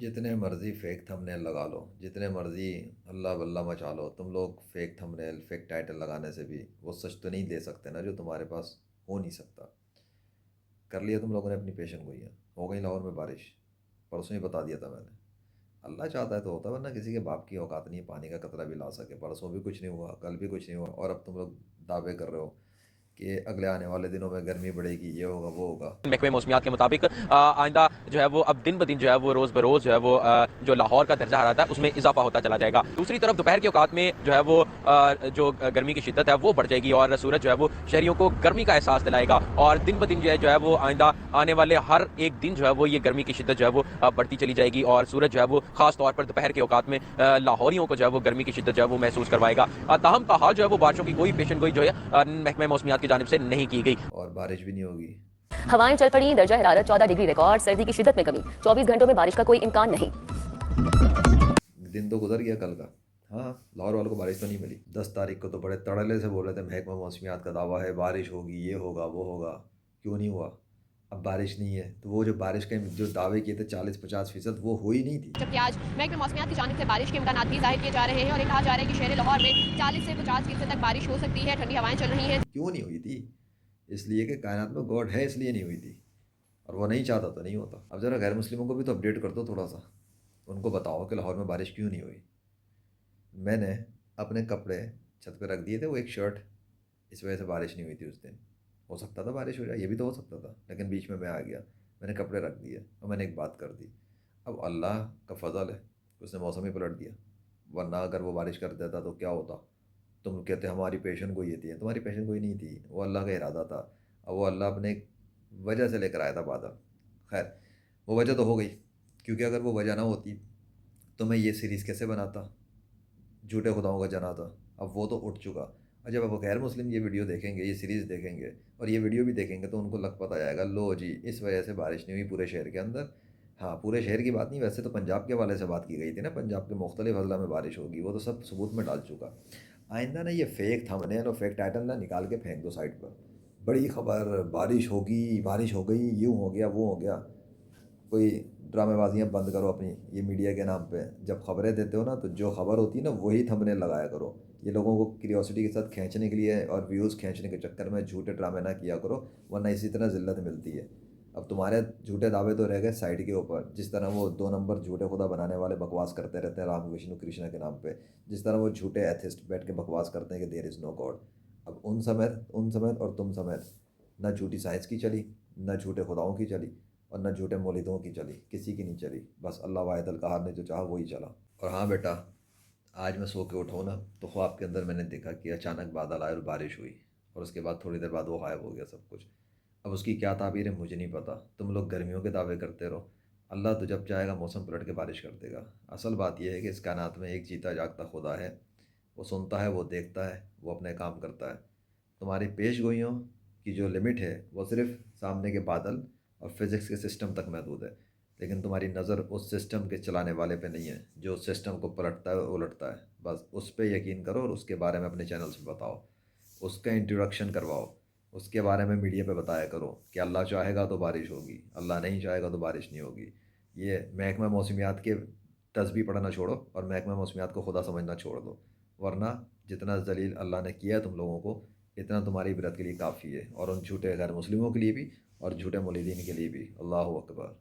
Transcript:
جتنے مرضی فیک تھم نیل لگا لو، جتنے مرضی اللہ بلّہ مچا لو، تم لوگ فیک تھم نیل فیک ٹائٹل لگانے سے بھی وہ سچ تو نہیں دے سکتے نا جو تمہارے پاس ہو نہیں سکتا۔ کر لیا تم لوگوں نے اپنی پیشن گوئیاں، ہو گئی لاہور میں بارش، پرسوں ہی بتا دیا تھا میں نے۔ اللہ چاہتا ہے تو ہوتا ہے، ورنہ کسی کے باپ کی اوقات نہیں ہے پانی کا قطرہ بھی لا سکے۔ پرسوں بھی کچھ نہیں ہوا، کل بھی کچھ نہیں ہوا، اور اب تم لوگ دعوے کر رہے ہو کہ اگلے آنے والے دنوں میں گرمی بڑھے گی، یہ ہوگا وہ ہوگا۔ محکمہ موسمیات کے مطابق آئندہ جو ہے وہ اب دن بدن جو ہے وہ روز بروز جو ہے وہ جو لاہور کا درجہ حرارت ہے اس میں اضافہ ہوتا چلا جائے گا۔ دوسری طرف دوپہر کے اوقات میں جو ہے وہ جو گرمی کی شدت ہے وہ بڑھ جائے گی اور سورج جو ہے وہ شہریوں کو گرمی کا احساس دلائے گا، اور دن بدن جو ہے وہ آئندہ آنے والے ہر ایک دن جو ہے وہ یہ گرمی کی شدت جو ہے وہ بڑھتی چلی جائے گی، اور سورج جو ہے وہ خاص طور پر دوپہر کے اوقات میں لاہوریوں کو جو ہے وہ گرمی کی شدت جو ہے وہ محسوس کروائے گا۔ تاہم تاحال جو ہے وہ بارشوں کی کوئی پیشن گوئی جو ہے محکمہ موسمیات کی جانب سے نہیں کی گئی، اور بارش بھی نہیں ہوگی۔ ہوائیں چل پڑی، درجہ حرارت 14 ڈگری ریکارڈ، سردی کی شدت میں کمی، 24 گھنٹوں میں بارش کا کوئی امکان نہیں۔ دن تو گزر گیا کل کا، ہاں لاہور والوں کو بارش تو نہیں ملی۔ 10 تاریخ کو تو بڑے تڑلے سے بول رہے تھے محکمہ موسمیات کا دعویٰ ہے بارش ہوگی، یہ ہوگا وہ ہوگا، کیوں نہیں ہوا؟ اب بارش نہیں ہے تو وہ جو بارش کے جو دعوے کیے تھے 40-50% وہ ہوئی نہیں تھی۔ جبکہ آج محکمہ موسمیات کی جانب سے بارش کے امکانات بھی ظاہر کیے جا رہے ہیں، اور یہ کہا جا رہا ہے کہ شہر لاہور میں 40 سے 50% تک بارش ہو سکتی ہے، ٹھنڈی ہوائیں چل رہی ہیں۔ کیوں نہیں ہوئی تھی؟ اس لیے کہ کائنات میں گاڈ ہے، اس لیے نہیں ہوئی تھی، اور وہ نہیں چاہتا تو نہیں ہوتا۔ اب ذرا غیر مسلموں کو بھی تو اپڈیٹ کر دو تھوڑا سا، ان کو بتاؤ کہ لاہور میں بارش کیوں نہیں ہوئی۔ میں نے اپنے کپڑے چھت پہ رکھ دیے تھے، وہ ایک شرٹ، اس وجہ سے بارش نہیں ہوئی تھی اس دن۔ ہو سکتا تھا بارش ہو جائے، یہ بھی تو ہو سکتا تھا، لیکن بیچ میں آ گیا، میں نے کپڑے رکھ دیے اور میں نے ایک بات کر دی۔ اب اللہ کا فضل ہے، اس نے موسم ہی پلٹ دیا، ورنہ اگر وہ بارش کر دیتا تو کیا ہوتا؟ تم کہتے ہماری پیشن گوئی تھی، تمہاری پیشن گوئی نہیں تھی، وہ اللہ کا ارادہ تھا، اور وہ اللہ اپنے ایک وجہ سے لے کر آیا تھا بادل۔ خیر، وہ وجہ تو ہو گئی، کیونکہ اگر وہ وجہ نہ ہوتی تو میں یہ سیریز کیسے بناتا، جھوٹے خداؤں کا جنازہ؟ اب وہ تو اٹھ چکا، اور جب اب غیر مسلم یہ ویڈیو دیکھیں گے، یہ سیریز دیکھیں گے اور یہ ویڈیو بھی دیکھیں گے تو ان کو لگ پتہ آئے گا، لو جی اس وجہ سے بارش نہیں ہوئی پورے شہر کے اندر۔ ہاں پورے شہر کی بات نہیں، ویسے تو پنجاب کے والے سے بات کی گئی تھی نا، پنجاب کے مختلف اضلاع میں بارش ہوگی، وہ تو سب ثبوت میں ڈال چکا۔ آئندہ نا یہ فیک تھمبنیل اور فیک ٹائٹل نا نکال کے پھینک دو سائڈ پر، بڑی خبر بارش ہوگی، بارش ہو گئی، یوں ہو گیا وہ ہو گیا۔ کوئی ڈرامے بازیاں بند کرو اپنی، یہ میڈیا کے نام پہ جب خبریں دیتے ہو نا تو جو خبر ہوتی ہے نا وہی تھمبنیل لگایا کرو۔ یہ لوگوں کو کیوریوسٹی کے ساتھ کھینچنے کے لیے اور ویوز کھینچنے کے چکر میں جھوٹے ڈرامے نہ کیا کرو، ورنہ اسی طرح ذلت ملتی ہے۔ اب تمہارے جھوٹے دعوے تو رہ گئے سائڈ کے اوپر، جس طرح وہ 2 نمبر جھوٹے خدا بنانے والے بکواس کرتے رہتے ہیں رام وشنو کرشنا کے نام پہ، جس طرح وہ جھوٹے ایتھسٹ بیٹھ کے بکواس کرتے ہیں کہ دیر از نو گاڈ۔ اب ان سمیت اور تم سمیت نہ جھوٹی سائنس کی چلی، نہ جھوٹے خداؤں کی چلی، اور نہ جھوٹے مولیدوں کی چلی، کسی کی نہیں چلی، بس اللہ واحد القہار نے جو چاہا وہی چلا۔ اور ہاں بیٹا، آج میں سو کے اٹھا نا تو خواب کے اندر میں نے دیکھا کہ اچانک بادل آئے اور بارش ہوئی، اور اس کے بعد تھوڑی دیر بعد وہ غائب ہو گیا سب کچھ۔ اب اس کی کیا تعبیر ہے مجھے نہیں پتا، تم لوگ گرمیوں کے دعوے کرتے رہو، اللہ تو جب چاہے گا موسم پلٹ کے بارش کر دے گا۔ اصل بات یہ ہے کہ اس کائنات میں ایک جیتا جاگتا خدا ہے، وہ سنتا ہے، وہ دیکھتا ہے، وہ اپنے کام کرتا ہے۔ تمہاری پیش گوئیوں کی جو لمٹ ہے وہ صرف سامنے کے بادل اور فزکس کے سسٹم تک محدود ہے، لیکن تمہاری نظر اس سسٹم کے چلانے والے پہ نہیں ہے جو اس سسٹم کو پلٹتا ہے الٹتا ہے۔ بس اس پہ یقین کرو اور اس کے بارے میں اپنے چینلز پہ بتاؤ، اس کا انٹروڈکشن کرواؤ، اس کے بارے میں میڈیا پہ بتایا کرو کہ اللہ چاہے گا تو بارش ہوگی، اللہ نہیں چاہے گا تو بارش نہیں ہوگی۔ یہ محکمہ موسمیات کے تسبیح پڑھنا چھوڑو اور محکمہ موسمیات کو خدا سمجھنا چھوڑ دو، ورنہ جتنا ذلیل اللہ نے کیا ہے تم لوگوں کو اتنا تمہاری عبرت کے لیے کافی ہے، اور ان جھوٹے غیر مسلموں کے لیے بھی اور جھوٹے مولیدین کے لیے بھی۔ اللہ اکبر۔